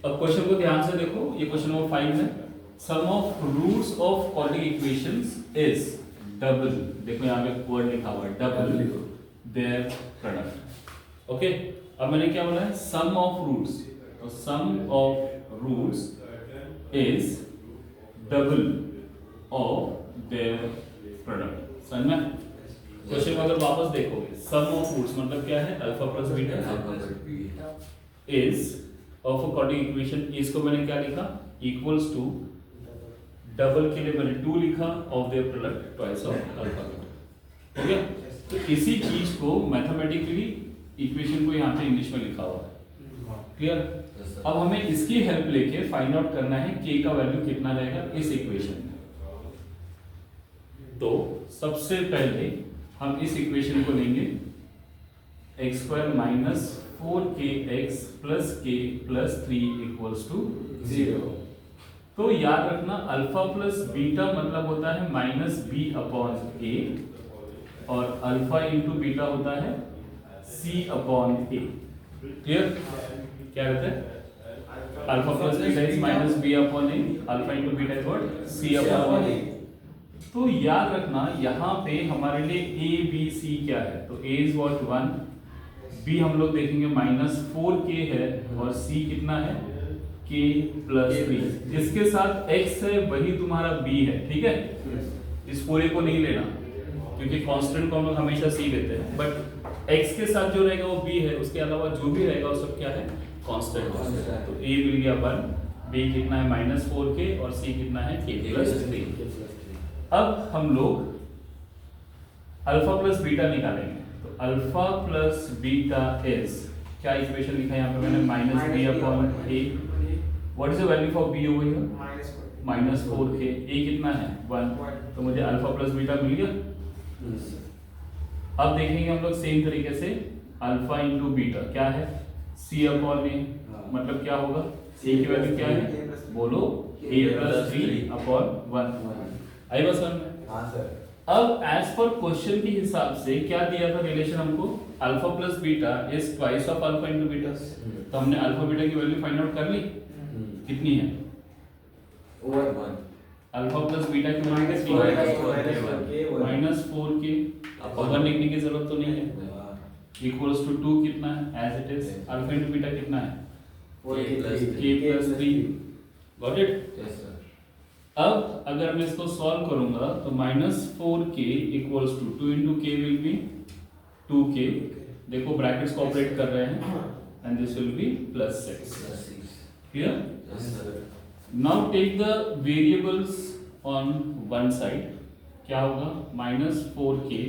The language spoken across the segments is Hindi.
अब क्वेश्चन को ध्यान से देखो, ये क्वेश्चन नंबर 5 है। Sum of roots of quadratic equations is double, देखो यहाँ पे वर्ड लिखा हुआ है डबल देयर प्रोडक्ट। ओके, अब मैंने क्या बोला है, सम ऑफ रूट्स, तो sum of roots is double of their product. समझ में? क्वेश्चन को अगर वापस देखोगे, सम ऑफ रूट्स मतलब क्या है, alpha plus beta is of a quadratic equation. इसको मैंने क्या लिखा, इक्वल्स टू, डबल के लिए मैंने 2 लिखा, of their product twice of alpha beta. हो गया? तो इसी चीज को मैथमेटिकली इक्वेशन को यहाँ पे इंग्लिश में लिखा हुआ है। क्लियर? अब हमें इसकी हेल्प लेके फाइंड आउट करना है k का वैल्यू कितना रहेगा इस इक्वेशन में। तो सबसे पहले हम इस इक्वेशन को लेंगे X square minus 4kx plus k plus 3 equals to 0। तो याद रखना अल्फा प्लस बीटा मतलब होता है माइनस बी अपॉन ए, और अल्फा इंटू बीटा होता है c अपॉन ए। क्लियर? क्या रहता है, alpha plus beta is minus B upon A, alpha into beta is what, c upon A. तो याद रखना यहाँ पे हमारे लिए ए बी सी क्या है, तो a इज व्हाट 1, b हम लोग देखेंगे माइनस 4k है, और c कितना है k प्लस 3। जिसके साथ x है वही तुम्हारा b है। ठीक है, इस पूरे को नहीं लेना क्योंकि कांस्टेंट को हम लोग हमेशा c लेते हैं, बट x के साथ जो रहेगा वो b है, उसके अलावा जो भी रहेगा वो सब क्या है, कांस्टेंट। तो a मिल गया 1, b कितना है माइनस 4k, और c कितना है k प्लस 3। अब हम लोग अल्फा प्लस बीटा निकालेंगे, तो अल्फा प्लस बीटा इज, क्या इक्वेशन लिखा है यहाँ पे मैंने, minus B upon A. What is the value for B over here, minus 4k, A कितना है 1, तो मुझे अल्फा प्लस बीटा मिल गया। अब देखेंगे हम लोग सेम तरीके से, अल्फा इंटू बीटा क्या है, c अपॉन ए, मतलब क्या होगा, c की वैल्यू क्या है, बोलो a प्लस 3 अपॉन 1। आई बस में? हाँ सर। अब एज पर क्वेश्चन के हिसाब से क्या दिया था रिलेशन हमको, alpha plus beta is twice of alpha into beta. तो हमने अल्फा बीटा की वैल्यू फाइंड आउट कर ली, कितनी है, ओवर 1। अल्फा प्लस बीटा की वैल्यू कितनी है, माइनस 4k। अब 1 लिखने की जरूरत तो नहीं है, इक्वल्स टू 2 कितना है as it is, alpha into beta कितना है, k plus 3। Got it? Yes sir. अब अगर मैं इसको सॉल्व करूंगा तो minus 4k equals to 2 into K will be 2k, देखो ब्रैकेट्स को ऑपरेट कर रहे हैं, and this will be plus 6। Clear? Yes sir. Now take the variables on one side, क्या होगा, minus 4k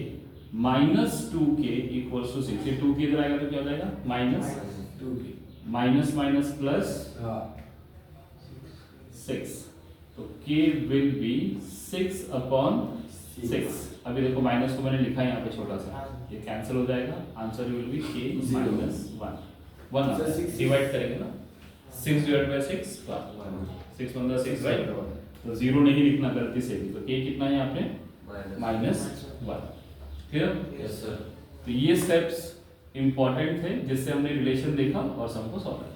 minus 2k equals to 6। ये 2k इधर आएगा तो क्या हो जाएगा, minus 2k, minus minus plus 6, तो k विल बी 6 अपॉन 6। अभी देखो माइनस को मैंने लिखा है यहाँ पे छोटा सा, ये कैंसिल हो जाएगा, answer will be k minus 1 divide करेंगे ना, 6 डिवाइड बाय 6 6 1 6 राइट, तो 0 नहीं लिखना गलती से भी, तो k कितना है यहाँ पे माइनस 1। क्लियर? Yes sir. तो ये स्टेप्स इंपॉर्टेंट थे जिससे हमने रिलेशन देखा और सम को सॉल्व किया।